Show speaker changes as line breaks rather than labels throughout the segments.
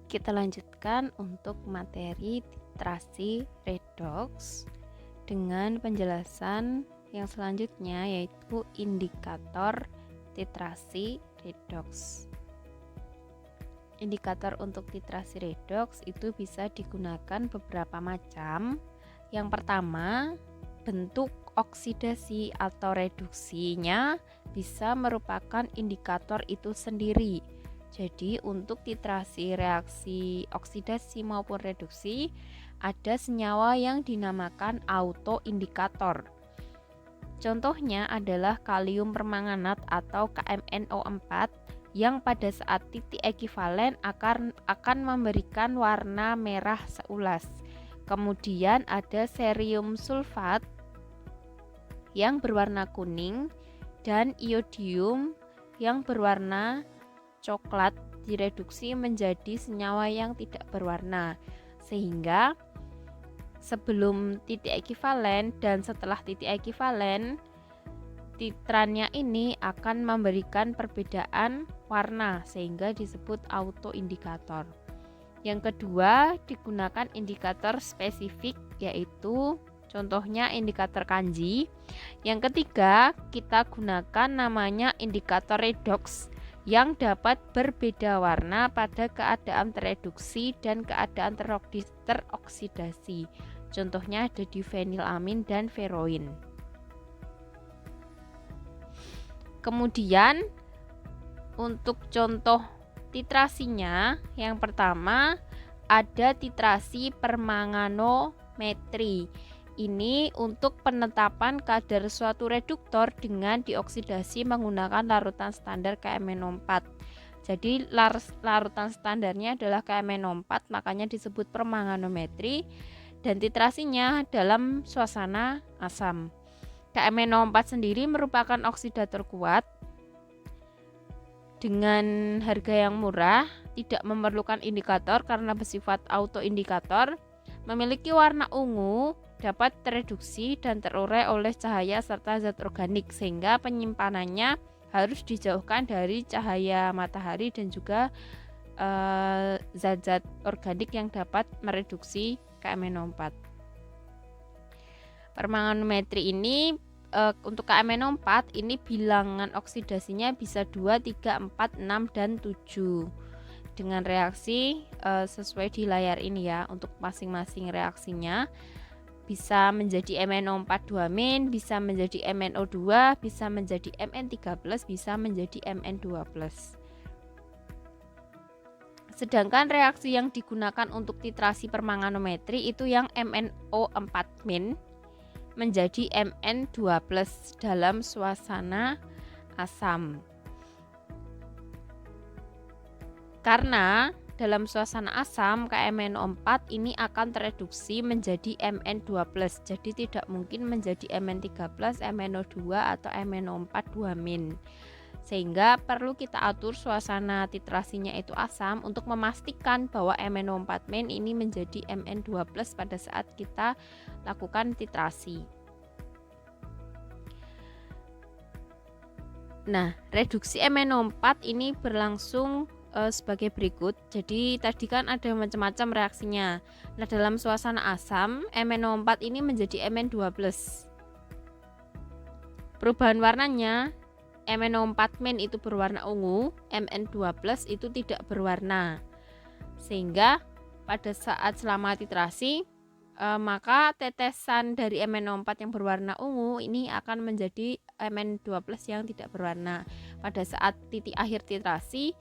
Kita lanjutkan untuk materi titrasi redox dengan penjelasan yang selanjutnya, yaitu indikator titrasi redox. Indikator untuk titrasi redox itu bisa digunakan beberapa macam. Yang pertama, bentuk oksidasi atau reduksinya bisa merupakan indikator itu sendiri. Jadi untuk titrasi reaksi oksidasi maupun reduksi ada senyawa yang dinamakan autoindikator. Contohnya adalah kalium permanganat atau KMnO4 yang pada saat titik ekivalen akan memberikan warna merah seulas. Kemudian ada cerium sulfat yang berwarna kuning dan iodium yang berwarna coklat direduksi menjadi senyawa yang tidak berwarna, sehingga sebelum titik ekivalen dan setelah titik ekivalen titrannya ini akan memberikan perbedaan warna sehingga disebut autoindikator. Yang kedua, digunakan indikator spesifik, yaitu contohnya indikator kanji. Yang ketiga, kita gunakan namanya indikator redox yang dapat berbeda warna pada keadaan tereduksi dan keadaan teroksidasi. Contohnya ada di fenilamin dan feroin. Kemudian untuk contoh titrasinya, yang pertama ada titrasi permanganometri. Ini untuk penetapan kadar suatu reduktor dengan dioksidasi menggunakan larutan standar KMnO4. Jadi larutan standarnya adalah KMnO4, makanya disebut permanganometri, dan titrasinya dalam suasana asam. KMnO4 sendiri merupakan oksidator kuat dengan harga yang murah, tidak memerlukan indikator karena bersifat autoindikator, memiliki warna ungu, dapat tereduksi dan terurai oleh cahaya serta zat organik, sehingga penyimpanannya harus dijauhkan dari cahaya matahari dan juga zat-zat organik yang dapat mereduksi KMnO4. Permanganometri ini untuk KMnO4 ini bilangan oksidasinya bisa 2, 3, 4, 6, dan 7 dengan reaksi sesuai di layar ini ya. Untuk masing-masing reaksinya bisa menjadi MnO4 2-, bisa menjadi MnO2, bisa menjadi Mn3+, bisa menjadi Mn2+. Sedangkan reaksi yang digunakan untuk titrasi permanganometri itu yang MnO4- menjadi Mn2+ dalam suasana asam. Karena dalam suasana asam KMnO4 ini akan tereduksi menjadi Mn2+, jadi tidak mungkin menjadi Mn3+, MnO2 atau MnO4 2-. Sehingga perlu kita atur suasana titrasinya itu asam untuk memastikan bahwa MnO4- ini menjadi Mn2+ pada saat kita lakukan titrasi. Nah, reduksi MnO4 ini berlangsung sebagai berikut. Jadi tadi kan ada macam-macam reaksinya. Nah, dalam suasana asam MnO4 ini menjadi Mn2+. Perubahan warnanya, MnO4- itu berwarna ungu, Mn2+ itu tidak berwarna. Sehingga pada saat selama titrasi maka tetesan dari MnO4 yang berwarna ungu ini akan menjadi Mn2+ yang tidak berwarna. Pada saat titik akhir titrasi,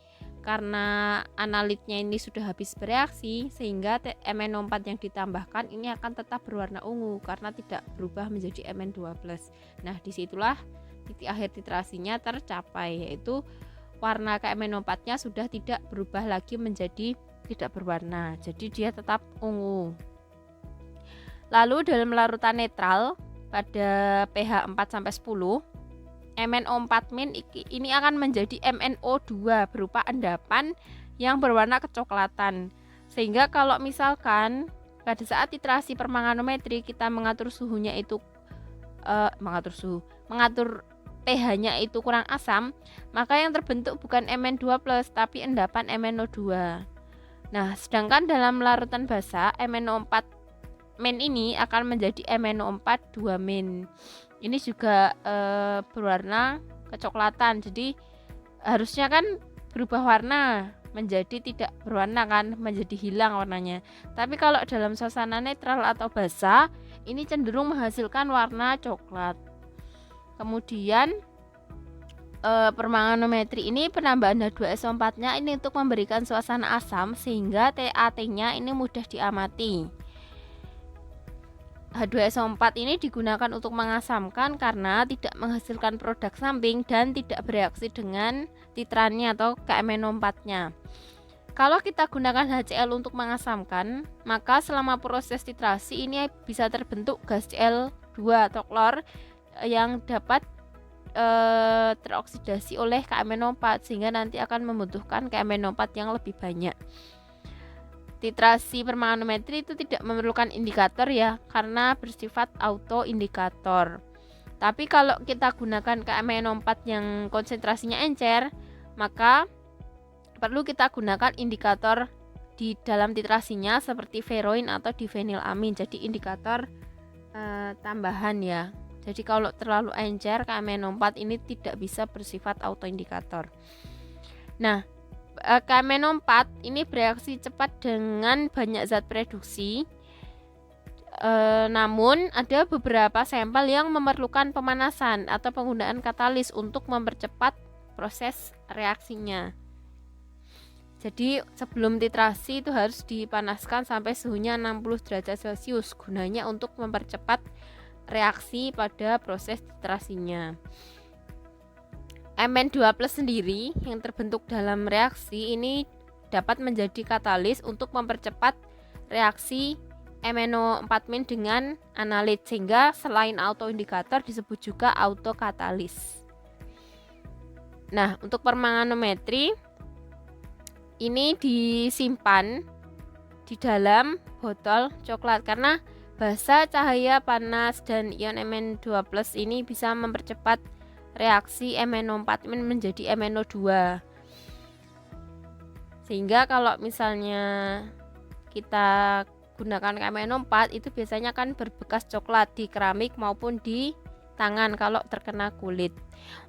karena analitnya ini sudah habis bereaksi, sehingga MnO4 yang ditambahkan ini akan tetap berwarna ungu karena tidak berubah menjadi Mn2+. Nah, disitulah titik akhir titrasinya tercapai, yaitu warna KMnO4-nya sudah tidak berubah lagi menjadi tidak berwarna, jadi dia tetap ungu. Lalu dalam larutan netral pada pH 4-10, MnO4- ini akan menjadi MnO2 berupa endapan yang berwarna kecoklatan. Sehingga kalau misalkan pada saat titrasi permanganometri kita mengatur suhunya itu mengatur pH-nya itu kurang asam, maka yang terbentuk bukan Mn2+, tapi endapan MnO2. Nah, sedangkan dalam larutan basa MnO4 min ini akan menjadi MnO4 2 min. Ini juga berwarna kecoklatan. Jadi harusnya kan berubah warna menjadi tidak berwarna kan, menjadi hilang warnanya. Tapi kalau dalam suasana netral atau basa, ini cenderung menghasilkan warna coklat. Kemudian permanganometri ini penambahan H2SO4-nya ini untuk memberikan suasana asam sehingga TAT-nya ini mudah diamati. H2SO4 ini digunakan untuk mengasamkan karena tidak menghasilkan produk samping dan tidak bereaksi dengan titrannya atau KMNO4-nya. Kalau kita gunakan HCl untuk mengasamkan, maka selama proses titrasi ini bisa terbentuk gas Cl2 atau klor yang dapat teroksidasi oleh KMNO4 sehingga nanti akan membutuhkan KMNO4 yang lebih banyak. Titrasi permanganometri itu tidak memerlukan indikator ya, karena bersifat auto indikator. Tapi kalau kita gunakan KMNO4 yang konsentrasinya encer, maka perlu kita gunakan indikator di dalam titrasinya seperti veroin atau difenilamin. Jadi indikator tambahan ya. Jadi kalau terlalu encer, KMNO4 ini tidak bisa bersifat autoindikator. Nah, KMNO4 ini bereaksi cepat dengan banyak zat reduksi. Namun ada beberapa sampel yang memerlukan pemanasan atau penggunaan katalis untuk mempercepat proses reaksinya. Jadi sebelum titrasi itu harus dipanaskan sampai suhunya 60 derajat Celcius gunanya untuk mempercepat reaksi pada proses titrasinya. Mn2+ sendiri yang terbentuk dalam reaksi ini dapat menjadi katalis untuk mempercepat reaksi MnO4- dengan analit sehingga selain autoindikator disebut juga autokatalis. Nah, untuk permanganometri ini disimpan di dalam botol coklat karena basa, cahaya, panas, dan ion Mn2+ ini bisa mempercepat reaksi MnO4- menjadi MnO2. Sehingga kalau misalnya kita gunakan MnO4 itu biasanya kan berbekas coklat di keramik maupun di tangan kalau terkena kulit.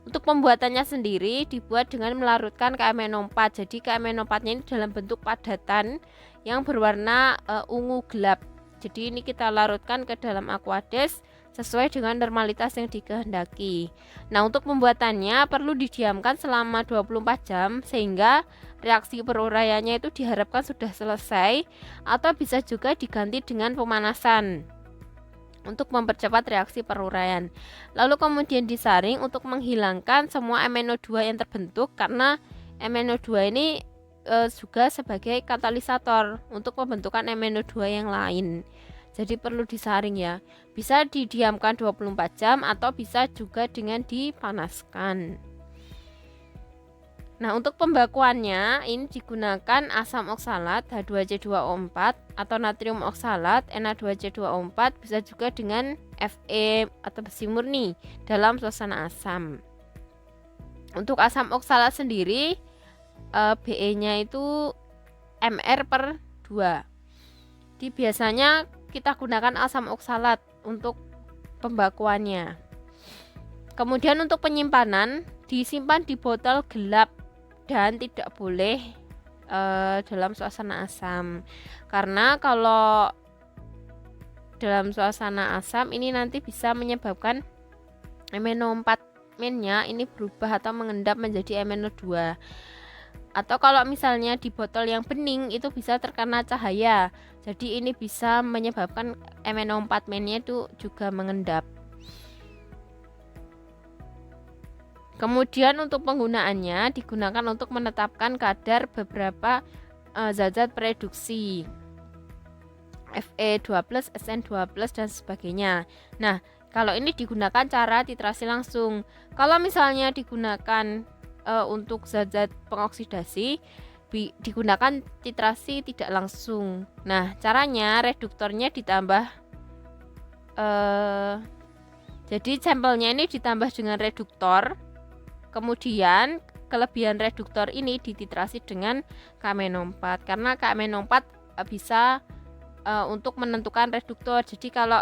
Untuk pembuatannya sendiri dibuat dengan melarutkan KMNO4. Jadi KMNO4-nya ini dalam bentuk padatan yang berwarna ungu gelap. Jadi ini kita larutkan ke dalam aquades sesuai dengan normalitas yang dikehendaki. Nah, untuk pembuatannya perlu didiamkan selama 24 jam sehingga reaksi peruraiannya itu diharapkan sudah selesai atau bisa juga diganti dengan pemanasan untuk mempercepat reaksi peruraian. Lalu kemudian disaring untuk menghilangkan semua MnO2 yang terbentuk karena MnO2 ini juga sebagai katalisator untuk pembentukan MnO2 yang lain. Jadi perlu disaring ya. Bisa didiamkan 24 jam atau bisa juga dengan dipanaskan. Nah, untuk pembakuannya ini digunakan asam oksalat H2C2O4 atau natrium oksalat Na2C2O4, bisa juga dengan Fe atau besi murni dalam suasana asam. Untuk asam oksalat sendiri Be-nya itu Mr/2. Jadi biasanya kita gunakan asam oksalat untuk pembakuannya. Kemudian untuk penyimpanan disimpan di botol gelap dan tidak boleh dalam suasana asam, karena kalau dalam suasana asam ini nanti bisa menyebabkan MnO4-nya ini berubah atau mengendap menjadi MnO2. Atau kalau misalnya di botol yang bening itu bisa terkena cahaya, jadi ini bisa menyebabkan MnO4-nya itu juga mengendap. Kemudian untuk penggunaannya digunakan untuk menetapkan kadar beberapa zat-zat pereduksi Fe2+, Sn2+, dan sebagainya. Nah, kalau ini digunakan cara titrasi langsung. Kalau misalnya digunakan untuk zat-zat pengoksidasi digunakan titrasi tidak langsung. Nah, caranya reduktornya ditambah jadi sampelnya ini ditambah dengan reduktor. Kemudian kelebihan reduktor ini dititrasi dengan KMNO4 karena KMNO4 bisa untuk menentukan reduktor. Jadi kalau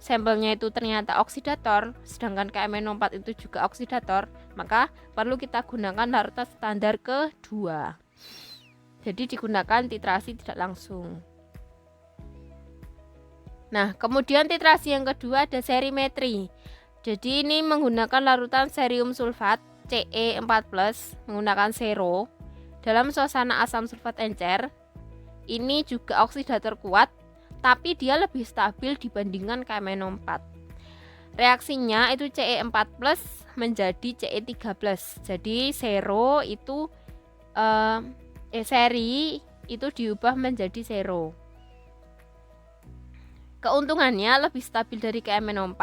sampelnya itu ternyata oksidator, sedangkan KMNO4 itu juga oksidator, maka perlu kita gunakan larutan standar kedua. Jadi digunakan titrasi tidak langsung. Nah, kemudian titrasi yang kedua ada serimetri. Jadi ini menggunakan larutan cerium sulfat Ce4+ menggunakan sero dalam suasana asam sulfat encer. Ini juga oksidator kuat, tapi dia lebih stabil dibandingkan KMNO4. Reaksinya itu Ce4+ menjadi Ce3+. Jadi sero itu seri itu diubah menjadi sero. Keuntungannya lebih stabil dari KMNO4,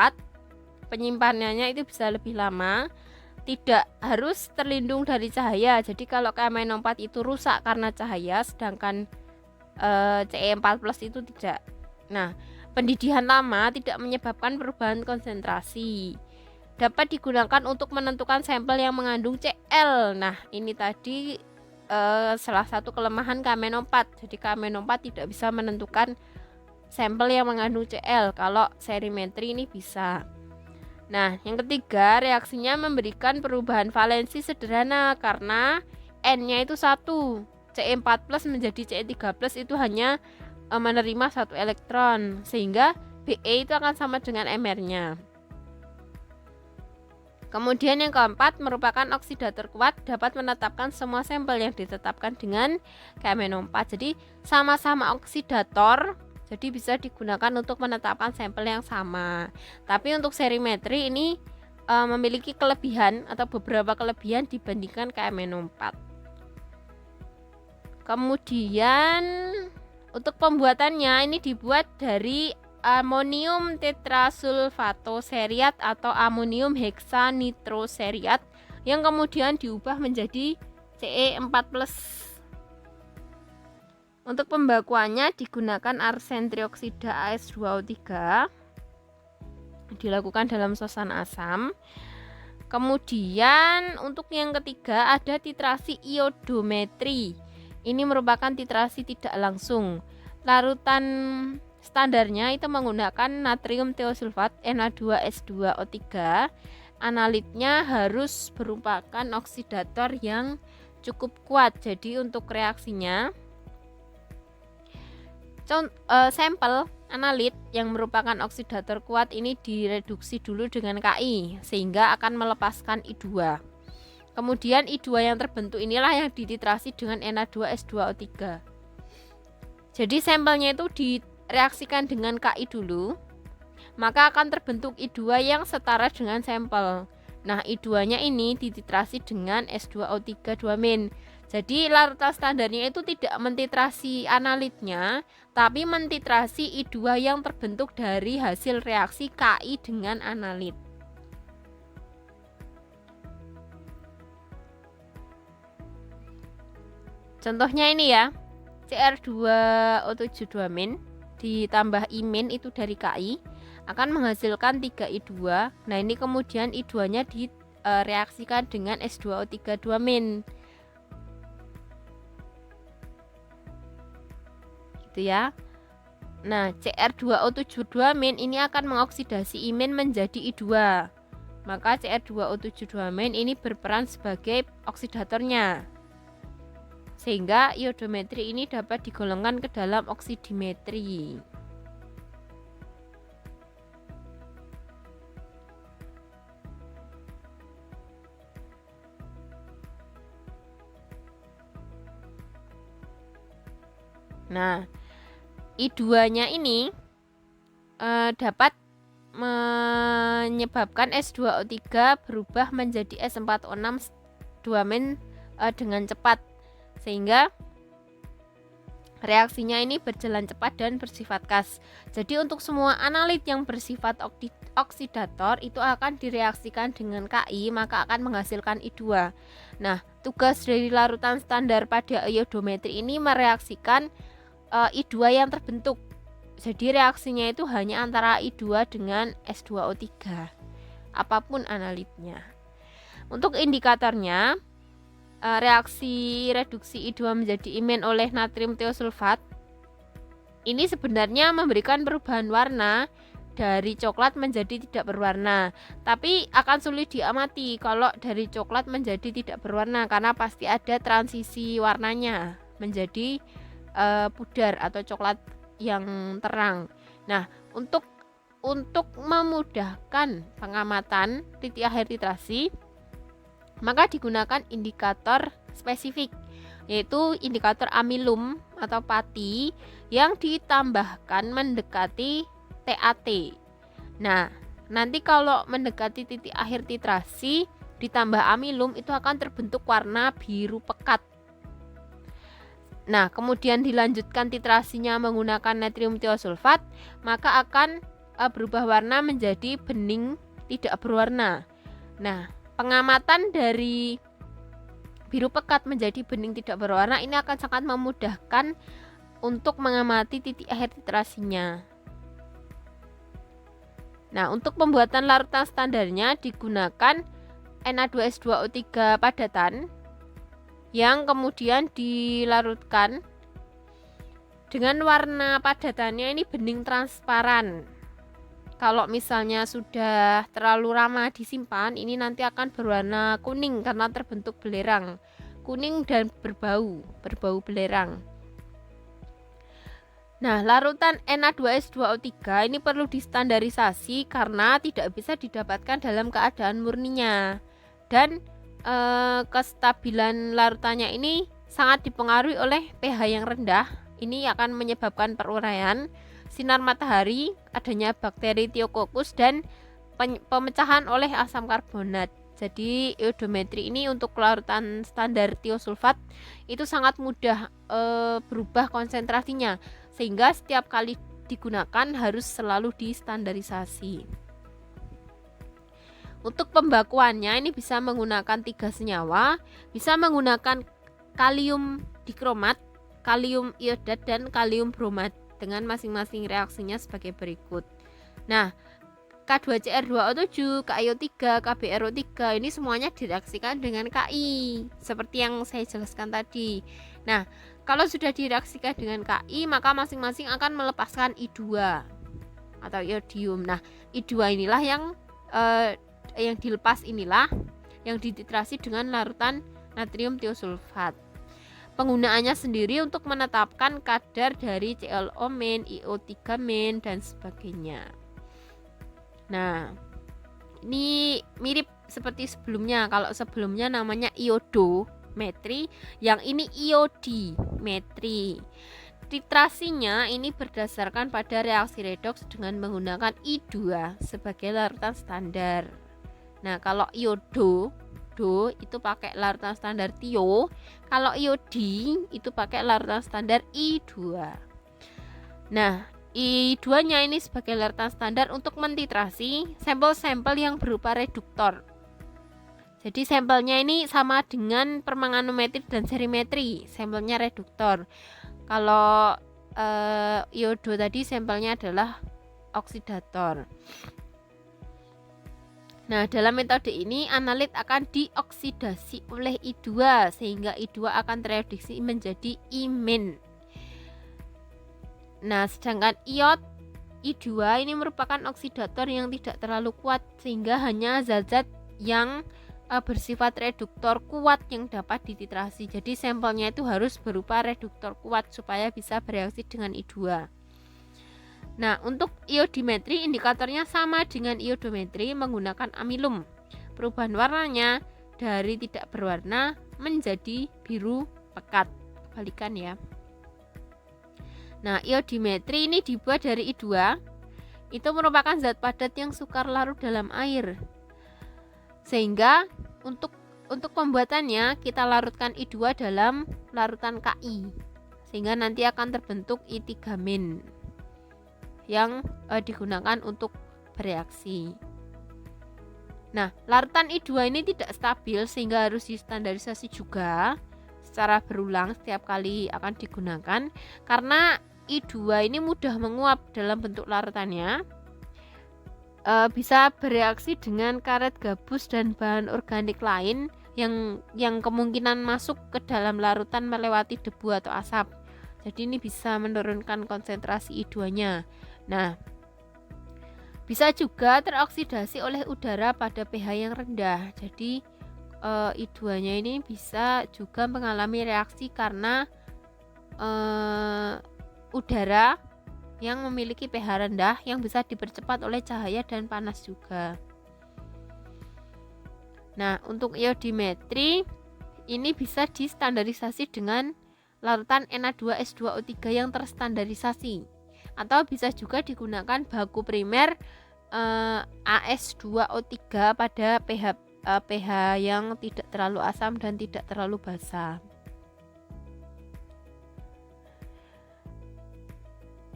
penyimpanannya itu bisa lebih lama, tidak harus terlindung dari cahaya. Jadi kalau KMNO4 itu rusak karena cahaya, sedangkan Ce4+ itu tidak. Nah, pendidihan lama tidak menyebabkan perubahan konsentrasi. Dapat digunakan untuk menentukan sampel yang mengandung Cl. Nah, ini tadi salah satu kelemahan KMNO4. Jadi KMNO4 tidak bisa menentukan sampel yang mengandung Cl, kalau serimetri ini bisa. Nah, yang ketiga, reaksinya memberikan perubahan valensi sederhana karena N-nya itu 1. Ce4+ menjadi Ce3+ itu hanya menerima 1 elektron, sehingga Be itu akan sama dengan Mr-nya. Kemudian yang keempat, merupakan oksidator kuat, dapat menetapkan semua sampel yang ditetapkan dengan KMNO4. Jadi sama-sama oksidator, jadi bisa digunakan untuk menetapkan sampel yang sama. Tapi untuk serimetri ini memiliki kelebihan atau beberapa kelebihan dibandingkan KMNO4. Kemudian untuk pembuatannya ini dibuat dari amonium tetrasulfatoseriat atau amonium heksanitroseriat yang kemudian diubah menjadi Ce4+. Untuk pembakuannya digunakan arsen trioksida As2O3, dilakukan dalam suasana asam. Kemudian untuk yang ketiga ada titrasi iodometri. Ini merupakan titrasi tidak langsung. Larutan standarnya itu menggunakan natrium thiosulfat Na2S2O3. Analitnya harus merupakan oksidator yang cukup kuat. Jadi untuk reaksinya sampel analit yang merupakan oksidator kuat ini direduksi dulu dengan Ki sehingga akan melepaskan I2. Kemudian I2 yang terbentuk inilah yang dititrasi dengan Na2S2O3. Jadi sampelnya itu direaksikan dengan Ki dulu, maka akan terbentuk I2 yang setara dengan sampel. Nah, I2-nya ini dititrasi dengan S2O3 2-. Jadi larutan standarnya itu tidak mentitrasi analitnya, tapi mentitrasi I2 yang terbentuk dari hasil reaksi Ki dengan analit. Contohnya ini ya, Cr2O7 2- ditambah I- itu dari Ki akan menghasilkan 3 I2. Nah, ini kemudian I2-nya direaksikan dengan S2O3 2-. Gitu ya. Nah, Cr2O7 2- ini akan mengoksidasi I- menjadi I2. Maka Cr2O7 2- ini berperan sebagai oksidatornya. Sehingga iodometri ini dapat digolongkan ke dalam oksidimetri. Nah, I2-nya ini dapat menyebabkan S2O3 berubah menjadi S4O6 2- dengan cepat, sehingga reaksinya ini berjalan cepat dan bersifat khas. Jadi untuk semua analit yang bersifat oksidator itu akan direaksikan dengan Ki, maka akan menghasilkan I2. Nah, tugas dari larutan standar pada iodometri ini mereaksikan I2 yang terbentuk. Jadi reaksinya itu hanya antara I2 dengan S2O3, apapun analitnya. Untuk indikatornya, reaksi reduksi I2 menjadi imen oleh natrium tiosulfat ini sebenarnya memberikan perubahan warna dari coklat menjadi tidak berwarna, tapi akan sulit diamati kalau dari coklat menjadi tidak berwarna karena pasti ada transisi warnanya menjadi pudar atau coklat yang terang. Nah, untuk memudahkan pengamatan titik akhir titrasi, maka digunakan indikator spesifik, yaitu indikator amilum atau pati yang ditambahkan mendekati TAT. Nah, nanti kalau mendekati titik akhir titrasi ditambah amilum itu akan terbentuk warna biru pekat. Nah, kemudian dilanjutkan titrasinya menggunakan natrium tiosulfat, maka akan berubah warna menjadi bening tidak berwarna. Nah, pengamatan dari biru pekat menjadi bening tidak berwarna ini akan sangat memudahkan untuk mengamati titik akhir titrasinya. Nah, untuk pembuatan larutan standarnya digunakan Na2S2O3 padatan yang kemudian dilarutkan dengan warna padatannya ini bening transparan. Kalau misalnya sudah terlalu lama disimpan, ini nanti akan berwarna kuning karena terbentuk belerang. Kuning dan berbau belerang. Nah, larutan Na2S2O3 ini perlu distandarisasi karena tidak bisa didapatkan dalam keadaan murninya. Dan kestabilan larutannya ini sangat dipengaruhi oleh pH yang rendah. Ini akan menyebabkan peruraian sinar matahari, adanya bakteri Thiococcus dan pemecahan oleh asam karbonat. Jadi iodometri ini untuk larutan standar tiosulfat itu sangat mudah berubah konsentrasinya, sehingga setiap kali digunakan harus selalu distandarisasi. Untuk pembakuannya ini bisa menggunakan 3 senyawa, bisa menggunakan kalium dikromat, kalium iodat dan kalium bromat dengan masing-masing reaksinya sebagai berikut. Nah, K2Cr2O7, KiO3, KbRO3 ini semuanya direaksikan dengan Ki seperti yang saya jelaskan tadi. Nah, kalau sudah direaksikan dengan Ki, maka masing-masing akan melepaskan I2 atau iodium. Nah, I2 inilah yang dilepas inilah yang dititrasi dengan larutan natrium tiosulfat. Penggunaannya sendiri untuk menetapkan kadar dari ClO-, IO3- dan sebagainya. Nah, ini mirip seperti sebelumnya. Kalau sebelumnya namanya iodometri, yang ini iodimetri. Titrasinya ini berdasarkan pada reaksi redoks dengan menggunakan I2 sebagai larutan standar. Nah, kalau iodo itu pakai larutan standar tio, kalau iodi itu pakai larutan standar I2. Nah, I2-nya ini sebagai larutan standar untuk mentitrasi sampel-sampel yang berupa reduktor. Jadi sampelnya ini sama dengan permanganometri dan serimetri, sampelnya reduktor. Kalau iodo tadi sampelnya adalah oksidator. Nah, dalam metode ini analit akan dioksidasi oleh I2 sehingga I2 akan tereduksi menjadi imin. Nah, sedangkan iot I2 ini merupakan oksidator yang tidak terlalu kuat sehingga hanya zat-zat yang bersifat reduktor kuat yang dapat dititrasi. Jadi sampelnya itu harus berupa reduktor kuat supaya bisa bereaksi dengan I2. Nah, untuk iodimetri indikatornya sama dengan iodometri menggunakan amilum. Perubahan warnanya dari tidak berwarna menjadi biru pekat. Kebalikan ya. Nah, iodimetri ini dibuat dari I2. Itu merupakan zat padat yang sukar larut dalam air. Sehingga untuk pembuatannya kita larutkan I2 dalam larutan Ki. Sehingga nanti akan terbentuk I3- yang digunakan untuk bereaksi. Nah, larutan I2 ini tidak stabil sehingga harus distandarisasi juga secara berulang setiap kali akan digunakan karena I2 ini mudah menguap dalam bentuk larutannya, bisa bereaksi dengan karet gabus dan bahan organik lain yang kemungkinan masuk ke dalam larutan melewati debu atau asap. Jadi ini bisa menurunkan konsentrasi I2-nya. Nah, bisa juga teroksidasi oleh udara pada pH yang rendah. Jadi I2-nya ini bisa juga mengalami reaksi karena udara yang memiliki pH rendah yang bisa dipercepat oleh cahaya dan panas juga. Nah, untuk iodimetri ini bisa distandarisasi dengan larutan Na2S2O3 yang terstandarisasi, atau bisa juga digunakan baku primer AS2O3 pada pH yang tidak terlalu asam dan tidak terlalu basa.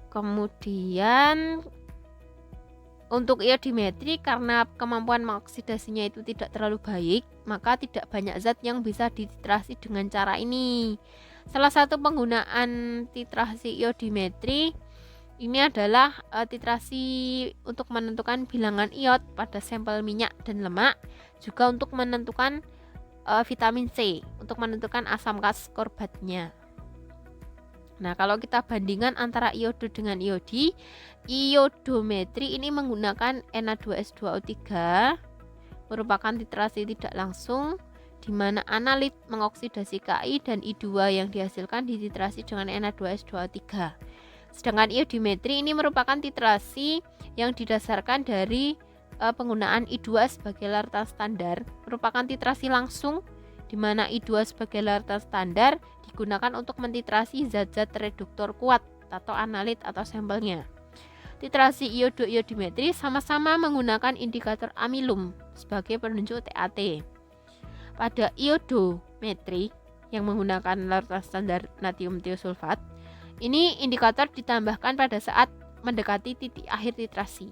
Kemudian untuk iodimetri, karena kemampuan mengoksidasinya itu tidak terlalu baik, maka tidak banyak zat yang bisa dititrasi dengan cara ini. Salah satu penggunaan titrasi iodimetri ini adalah titrasi untuk menentukan bilangan iod pada sampel minyak dan lemak, juga untuk menentukan vitamin C, untuk menentukan asam askorbatnya. Nah, kalau kita bandingkan antara iodo dengan iodi, iodometri ini menggunakan Na2S2O3 merupakan titrasi tidak langsung, di mana analit mengoksidasi Ki dan I2 yang dihasilkan dititrasi dengan Na2S2O3. Sedangkan iodimetri ini merupakan titrasi yang didasarkan dari penggunaan I2 sebagai larutan standar, merupakan titrasi langsung, di mana I2 sebagai larutan standar digunakan untuk mentitrasi zat-zat reduktor kuat atau analit atau sampelnya. Titrasi iodo-iodimetri sama-sama menggunakan indikator amilum sebagai penunjuk TAT. Pada iodometri yang menggunakan larutan standar natrium tiosulfat, ini indikator ditambahkan pada saat mendekati titik akhir titrasi.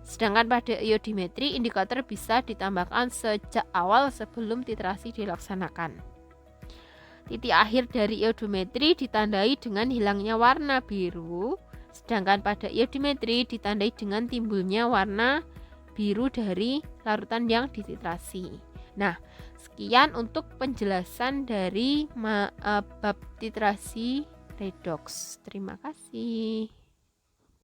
Sedangkan pada iodimetri, indikator bisa ditambahkan sejak awal sebelum titrasi dilaksanakan. Titik akhir dari iodometri ditandai dengan hilangnya warna biru, sedangkan pada iodimetri ditandai dengan timbulnya warna biru dari larutan yang dititrasi. Nah, sekian untuk penjelasan dari bab titrasi redoks. Terima kasih.